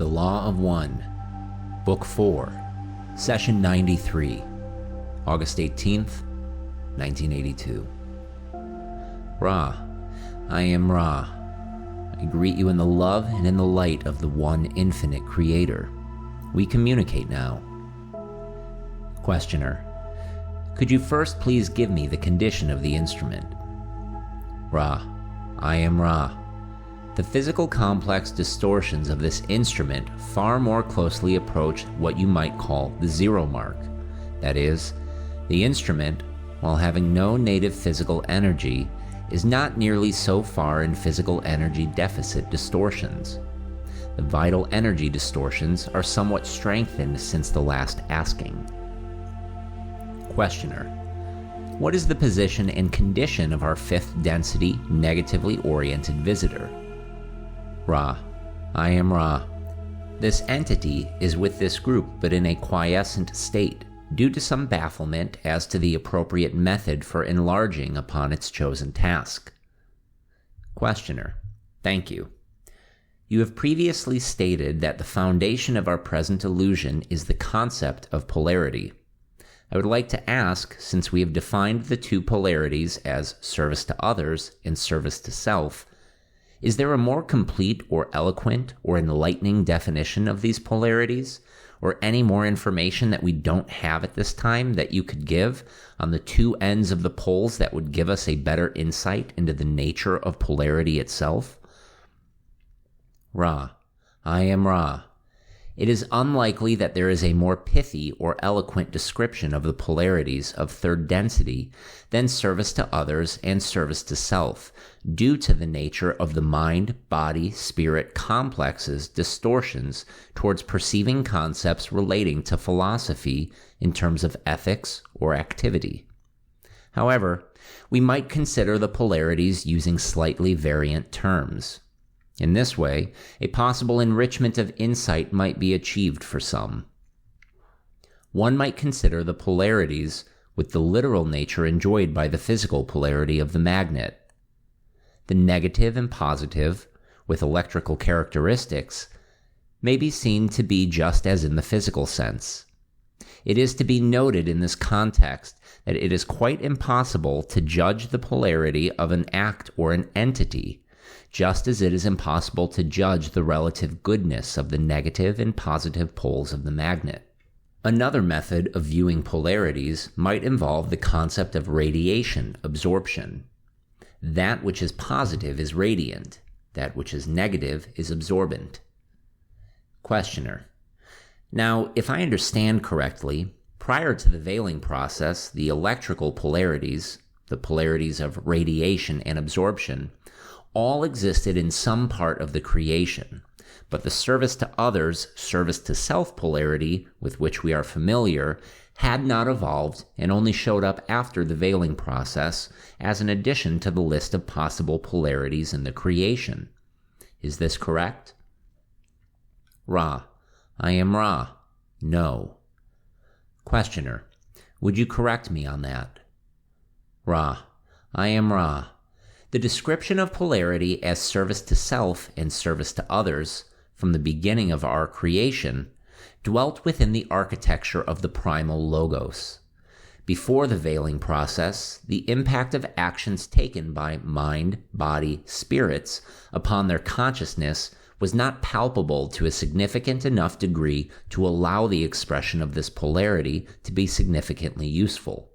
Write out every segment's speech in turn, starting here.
The Law of One, Book 4, Session 93, August 18th, 1982. Ra, I am Ra. I greet you in the love and in the light of the one infinite Creator. We communicate now. Questioner, could you first please give me the condition of the instrument? Ra, I am Ra. The physical complex distortions of this instrument far more closely approach what you might call the zero mark. That is, the instrument, while having no native physical energy, is not nearly so far in physical energy deficit distortions. The vital energy distortions are somewhat strengthened since the last asking. Questioner, what is the position and condition of our fifth density, negatively oriented visitor? Ra, I am Ra. This entity is with this group but in a quiescent state, due to some bafflement as to the appropriate method for enlarging upon its chosen task. Questioner, thank you. You have previously stated that the foundation of our present illusion is the concept of polarity. I would like to ask, since we have defined the two polarities as service to others and service to self, is there a more complete or eloquent or enlightening definition of these polarities, or any more information that we don't have at this time that you could give on the two ends of the poles that would give us a better insight into the nature of polarity itself? Ra, I am Ra. It is unlikely that there is a more pithy or eloquent description of the polarities of third density than service to others and service to self, due to the nature of the mind-body-spirit complexes' distortions towards perceiving concepts relating to philosophy in terms of ethics or activity. However, we might consider the polarities using slightly variant terms. In this way, a possible enrichment of insight might be achieved for some. One might consider the polarities with the literal nature enjoyed by the physical polarity of the magnet. The negative and positive, with electrical characteristics, may be seen to be just as in the physical sense. It is to be noted in this context that it is quite impossible to judge the polarity of an act or an entity, just as it is impossible to judge the relative goodness of the negative and positive poles of the magnet. Another method of viewing polarities might involve the concept of radiation absorption. That which is positive is radiant, that which is negative is absorbent. Questioner, now, if I understand correctly, prior to the veiling process, the electrical polarities, the polarities of radiation and absorption, all existed in some part of the creation, but the service to others, service to self polarity with which we are familiar had not evolved and only showed up after the veiling process as an addition to the list of possible polarities in the creation. Is this correct? Ra, I am Ra. No. Questioner, would you correct me on that? Ra, I am Ra. The description of polarity as service to self and service to others, from the beginning of our creation, dwelt within the architecture of the primal logos. Before the veiling process, the impact of actions taken by mind, body, spirits upon their consciousness was not palpable to a significant enough degree to allow the expression of this polarity to be significantly useful.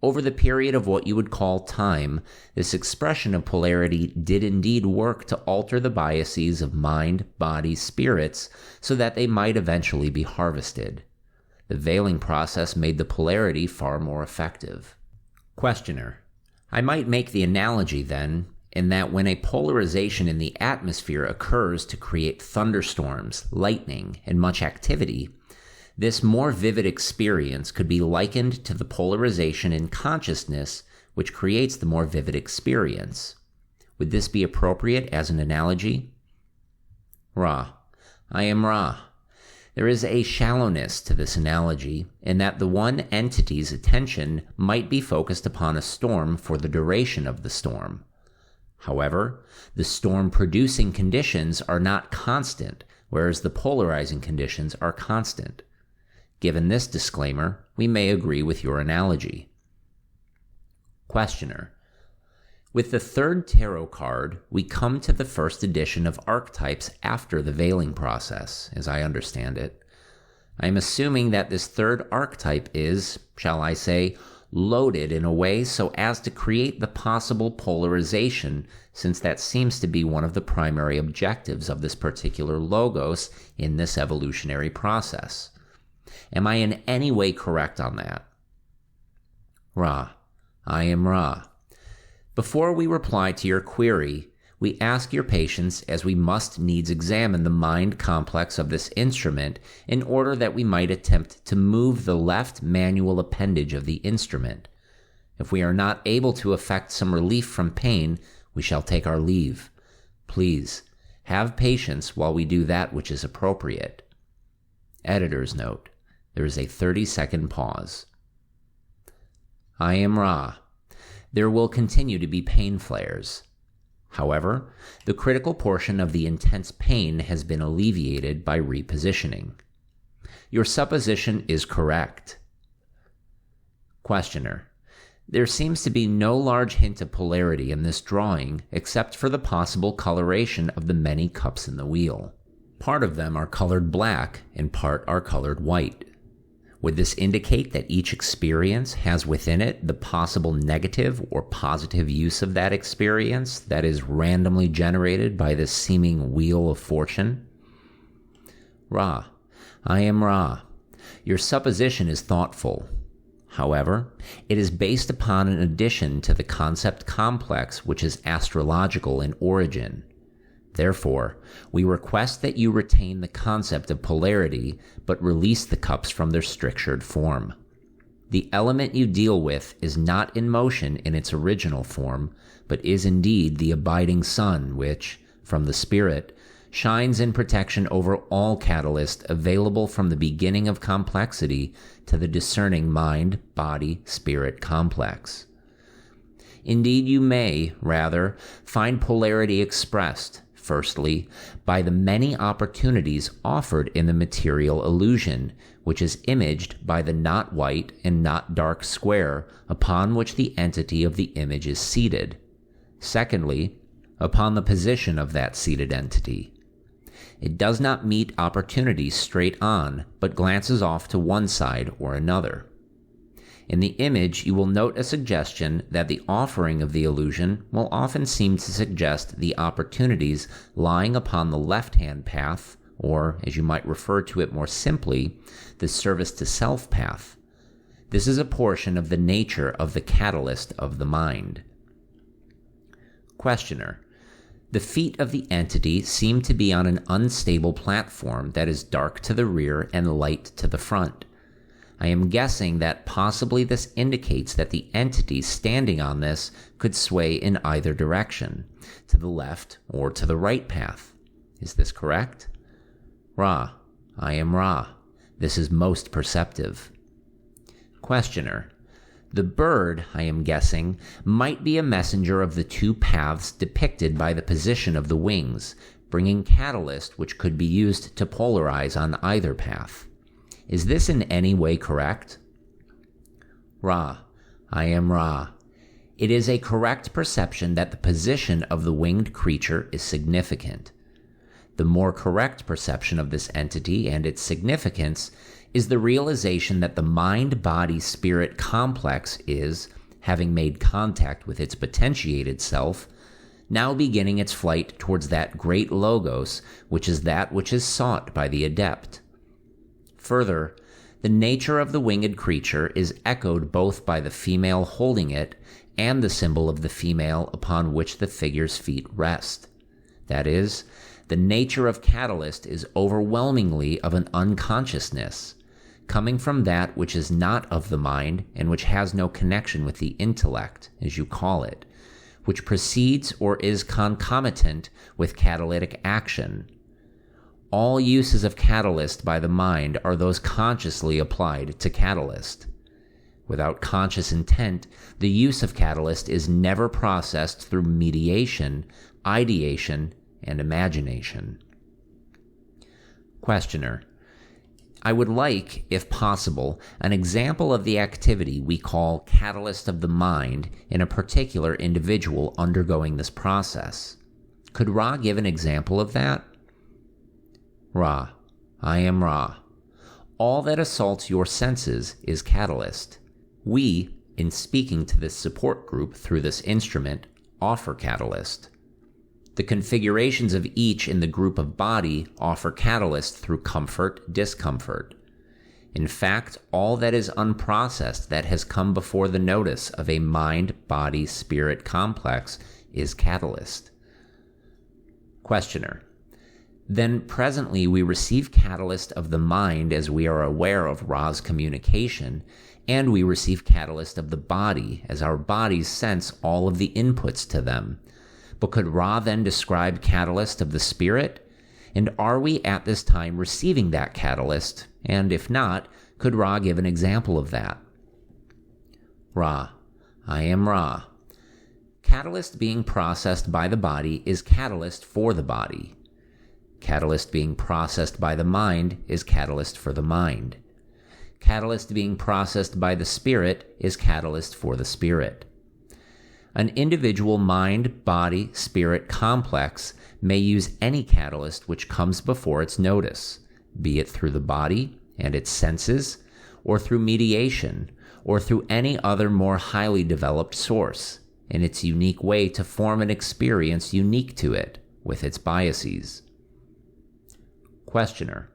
Over the period of what you would call time, this expression of polarity did indeed work to alter the biases of mind, body, spirits, so that they might eventually be harvested. The veiling process made the polarity far more effective. Questioner, I might make the analogy then, in that when a polarization in the atmosphere occurs to create thunderstorms, lightning, and much activity, this more vivid experience could be likened to the polarization in consciousness which creates the more vivid experience. Would this be appropriate as an analogy? Ra, I am Ra. There is a shallowness to this analogy in that the one entity's attention might be focused upon a storm for the duration of the storm. However, the storm-producing conditions are not constant, whereas the polarizing conditions are constant. Given this disclaimer, we may agree with your analogy. Questioner: with the third tarot card, we come to the first edition of archetypes after the veiling process, as I understand it. I am assuming that this third archetype is, shall I say, loaded in a way so as to create the possible polarization, since that seems to be one of the primary objectives of this particular logos in this evolutionary process. Am I in any way correct on that? Ra: I am Ra. Before we reply to your query, we ask your patience, as we must needs examine the mind complex of this instrument in order that we might attempt to move the left manual appendage of the instrument. If we are not able to effect some relief from pain, we shall take our leave. Please, have patience while we do that which is appropriate. Editor's note: there is a 30-second pause. I am Ra. There will continue to be pain flares. However, the critical portion of the intense pain has been alleviated by repositioning. Your supposition is correct. Questioner: there seems to be no large hint of polarity in this drawing except for the possible coloration of the many cups in the wheel. Part of them are colored black and part are colored white. Would this indicate that each experience has within it the possible negative or positive use of that experience that is randomly generated by this seeming wheel of fortune? Ra: I am Ra. Your supposition is thoughtful. However, it is based upon an addition to the concept complex which is astrological in origin. Therefore, we request that you retain the concept of polarity, but release the cups from their strictured form. The element you deal with is not in motion in its original form, but is indeed the abiding sun which, from the spirit, shines in protection over all catalyst available from the beginning of complexity to the discerning mind-body-spirit complex. Indeed, you may, rather, find polarity expressed, firstly, by the many opportunities offered in the material illusion, which is imaged by the not white and not dark square upon which the entity of the image is seated. Secondly, upon the position of that seated entity. It does not meet opportunities straight on, but glances off to one side or another. In the image, you will note a suggestion that the offering of the illusion will often seem to suggest the opportunities lying upon the left-hand path, or, as you might refer to it more simply, the service to self path. This is a portion of the nature of the catalyst of the mind. Questioner: the feet of the entity seem to be on an unstable platform that is dark to the rear and light to the front. I am guessing that possibly this indicates that the entity standing on this could sway in either direction, to the left or to the right path. Is this correct? Ra: I am Ra. This is most perceptive. Questioner: the bird, I am guessing, might be a messenger of the two paths depicted by the position of the wings, bringing catalyst which could be used to polarize on either path. Is this in any way correct? Ra: I am Ra. It is a correct perception that the position of the winged creature is significant. The more correct perception of this entity and its significance is the realization that the mind-body-spirit complex is, having made contact with its potentiated self, now beginning its flight towards that great logos, which is that which is sought by the adept. Further, the nature of the winged creature is echoed both by the female holding it and the symbol of the female upon which the figure's feet rest. That is, the nature of catalyst is overwhelmingly of an unconsciousness, coming from that which is not of the mind and which has no connection with the intellect, as you call it, which precedes or is concomitant with catalytic action. All uses of catalyst by the mind are those consciously applied to catalyst. Without conscious intent, the use of catalyst is never processed through mediation, ideation, and imagination. Questioner: I would like, if possible, an example of the activity we call catalyst of the mind in a particular individual undergoing this process. Could Ra give an example of that? Ra: I am Ra. All that assaults your senses is catalyst. We, in speaking to this support group through this instrument, offer catalyst. The configurations of each in the group of body offer catalyst through comfort, discomfort. In fact, all that is unprocessed that has come before the notice of a mind-body-spirit complex is catalyst. Questioner: Then presently we receive catalyst of the mind as we are aware of Ra's communication, and we receive catalyst of the body as our bodies sense all of the inputs to them. But could Ra then describe catalyst of the spirit? And are we at this time receiving that catalyst? And if not, could Ra give an example of that? Ra: I am Ra. Catalyst being processed by the body is catalyst for the body. Catalyst being processed by the mind is catalyst for the mind. Catalyst being processed by the spirit is catalyst for the spirit. An individual mind-body-spirit complex may use any catalyst which comes before its notice, be it through the body and its senses, or through mediation, or through any other more highly developed source, in its unique way to form an experience unique to it, with its biases. Questioner: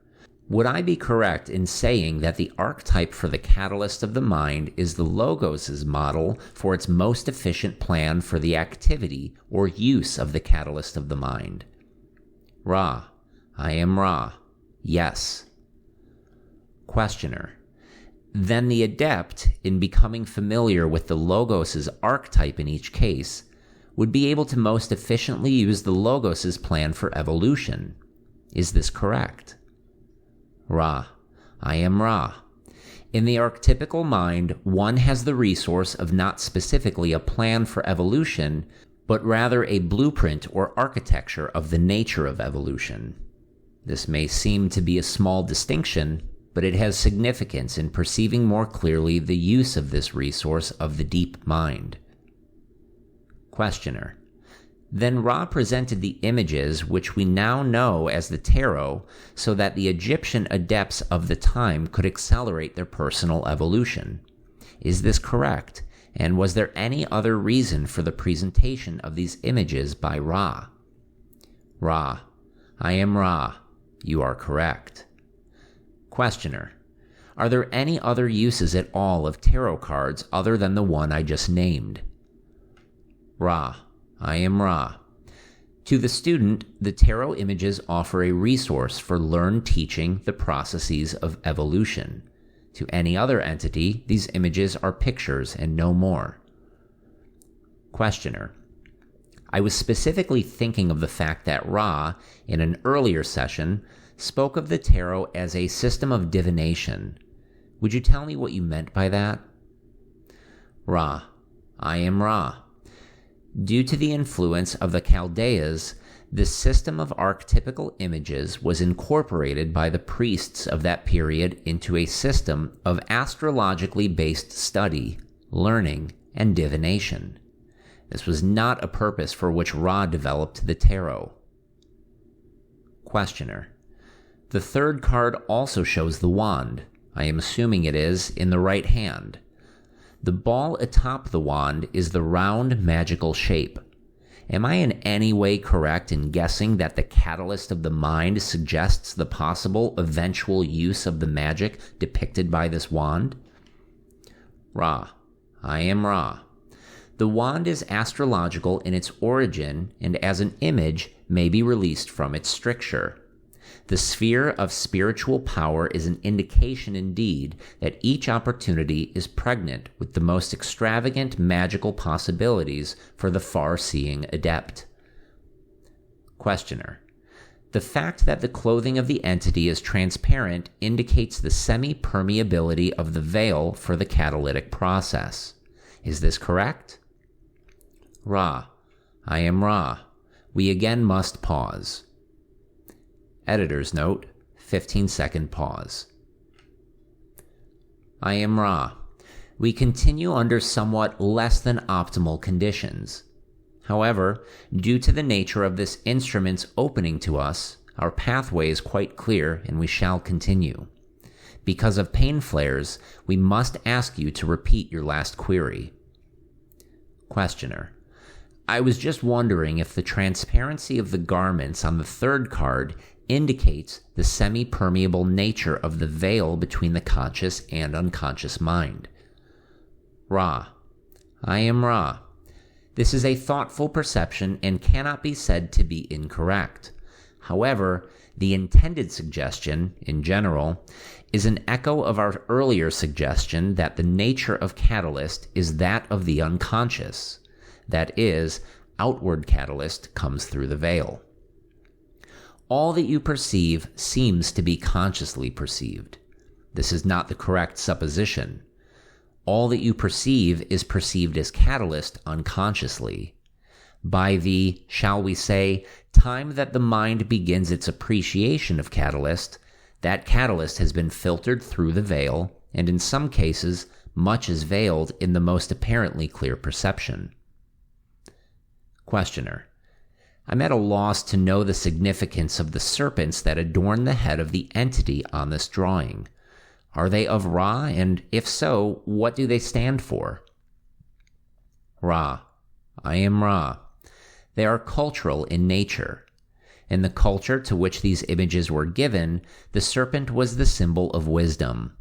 Would I be correct in saying that the archetype for the catalyst of the mind is the Logos' model for its most efficient plan for the activity or use of the catalyst of the mind? Ra: I am Ra. Yes. Questioner: Then the adept, in becoming familiar with the Logos' archetype in each case, would be able to most efficiently use the Logos' plan for evolution. Is this correct? Ra: I am Ra. In the archetypical mind, one has the resource of not specifically a plan for evolution, but rather a blueprint or architecture of the nature of evolution. This may seem to be a small distinction, but it has significance in perceiving more clearly the use of this resource of the deep mind. Questioner: Then Ra presented the images which we now know as the tarot so that the Egyptian adepts of the time could accelerate their personal evolution. Is this correct? And was there any other reason for the presentation of these images by Ra? Ra: I am Ra. You are correct. Questioner: Are there any other uses at all of tarot cards other than the one I just named? Ra: I am Ra. To the student, the tarot images offer a resource for learned teaching the processes of evolution. To any other entity, these images are pictures and no more. Questioner: I was specifically thinking of the fact that Ra, in an earlier session, spoke of the tarot as a system of divination. Would you tell me what you meant by that? Ra: I am Ra. Due to the influence of the Chaldeas, this system of archetypical images was incorporated by the priests of that period into a system of astrologically based study, learning, and divination. This was not a purpose for which Ra developed the tarot. Questioner: The third card also shows the wand. I am assuming it is in the right hand. The ball atop the wand is the round magical shape. Am I in any way correct in guessing that the catalyst of the mind suggests the possible eventual use of the magic depicted by this wand? Ra: I am Ra. The wand is astrological in its origin and as an image may be released from its stricture. The sphere of spiritual power is an indication indeed that each opportunity is pregnant with the most extravagant magical possibilities for the far-seeing adept. Questioner: The fact that the clothing of the entity is transparent indicates the semi-permeability of the veil for the catalytic process. Is this correct? Ra: I am Ra. We again must pause. Editor's note: 15-second pause. I am Ra. We continue under somewhat less than optimal conditions. However, due to the nature of this instrument's opening to us, our pathway is quite clear and we shall continue. Because of pain flares, we must ask you to repeat your last query. Questioner: I was just wondering if the transparency of the garments on the third card indicates the semi-permeable nature of the veil between the conscious and unconscious mind. Ra: I am Ra. This is a thoughtful perception and cannot be said to be incorrect. However, the intended suggestion, in general, is an echo of our earlier suggestion that the nature of catalyst is that of the unconscious. That is, outward catalyst comes through the veil. All that you perceive seems to be consciously perceived. This is not the correct supposition. All that you perceive is perceived as catalyst unconsciously. By the, shall we say, time that the mind begins its appreciation of catalyst, that catalyst has been filtered through the veil, and in some cases, much is veiled in the most apparently clear perception. Questioner: I'm at a loss to know the significance of the serpents that adorn the head of the entity on this drawing. Are they of Ra, and if so, what do they stand for? Ra: I am Ra. They are cultural in nature. In the culture to which these images were given, the serpent was the symbol of wisdom.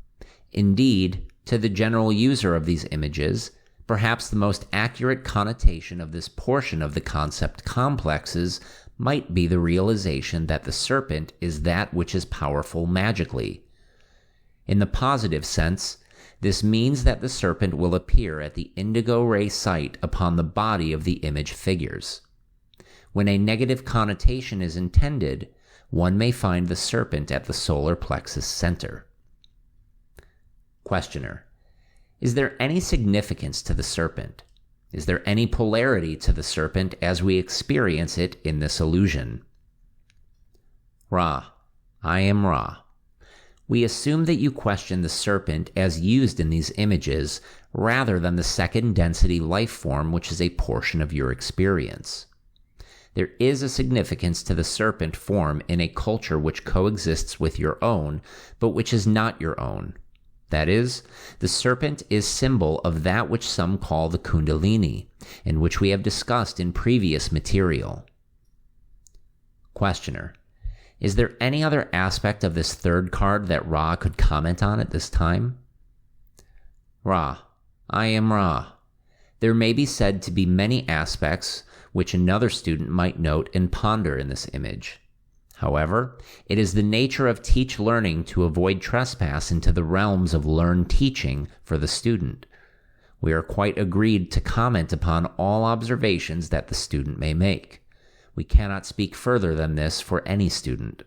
Indeed, to the general user of these images, perhaps the most accurate connotation of this portion of the concept complexes might be the realization that the serpent is that which is powerful magically. In the positive sense, this means that the serpent will appear at the indigo ray site upon the body of the image figures. When a negative connotation is intended, one may find the serpent at the solar plexus center. Questioner: Is there any significance to the serpent? Is there any polarity to the serpent as we experience it in this illusion? Ra: I am Ra. We assume that you question the serpent as used in these images rather than the second density life form which is a portion of your experience. There is a significance to the serpent form in a culture which coexists with your own, but which is not your own. That is, the serpent is symbol of that which some call the Kundalini, and which we have discussed in previous material. Questioner: Is there any other aspect of this third card that Ra could comment on at this time? Ra: I am Ra. There may be said to be many aspects which another student might note and ponder in this image. However, it is the nature of teach learning to avoid trespass into the realms of learned teaching for the student. We are quite agreed to comment upon all observations that the student may make. We cannot speak further than this for any student.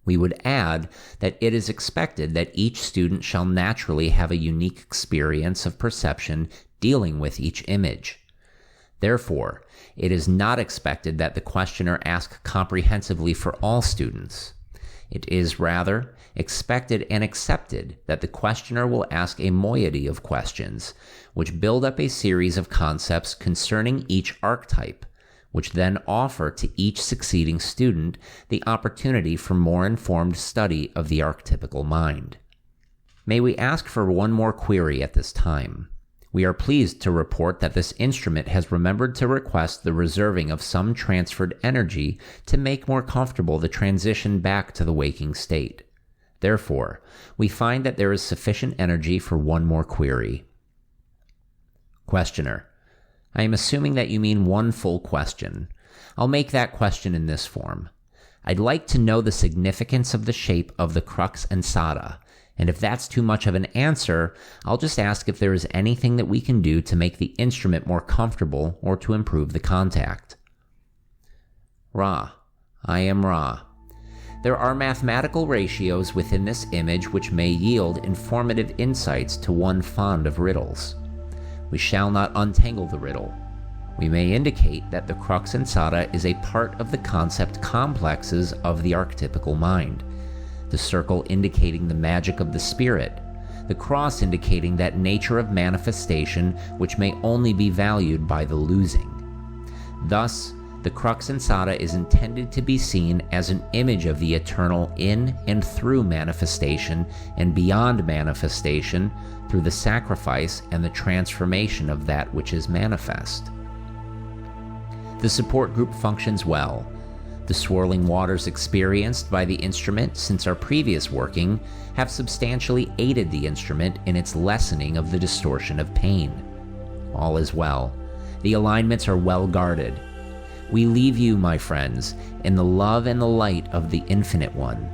We would add that it is expected that each student shall naturally have a unique experience of perception dealing with each image. Therefore, it is not expected that the questioner ask comprehensively for all students. It is rather expected and accepted that the questioner will ask a moiety of questions, which build up a series of concepts concerning each archetype, which then offer to each succeeding student the opportunity for more informed study of the archetypical mind. May we ask for one more query at this time? We are pleased to report that this instrument has remembered to request the reserving of some transferred energy to make more comfortable the transition back to the waking state. Therefore, we find that there is sufficient energy for one more query. Questioner: I am assuming that you mean one full question. I'll make that question in this form. I'd like to know the significance of the shape of the crux ansata, and if that's too much of an answer, I'll just ask if there is anything that we can do to make the instrument more comfortable or to improve the contact. Ra: I am Ra. There are mathematical ratios within this image which may yield informative insights to one fond of riddles. We shall not untangle the riddle. We may indicate that the crux ansata is a part of the concept complexes of the archetypical mind, the circle indicating the magic of the spirit, the cross indicating that nature of manifestation which may only be valued by the losing. Thus, the crux ansata is intended to be seen as an image of the eternal in and through manifestation and beyond manifestation through the sacrifice and the transformation of that which is manifest. The support group functions well. The swirling waters experienced by the instrument since our previous working have substantially aided the instrument in its lessening of the distortion of pain. All is well. The alignments are well guarded. We leave you, my friends, in the love and the light of the Infinite One.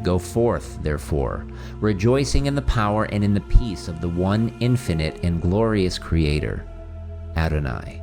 Go forth, therefore, rejoicing in the power and in the peace of the one infinite and glorious Creator, Adonai.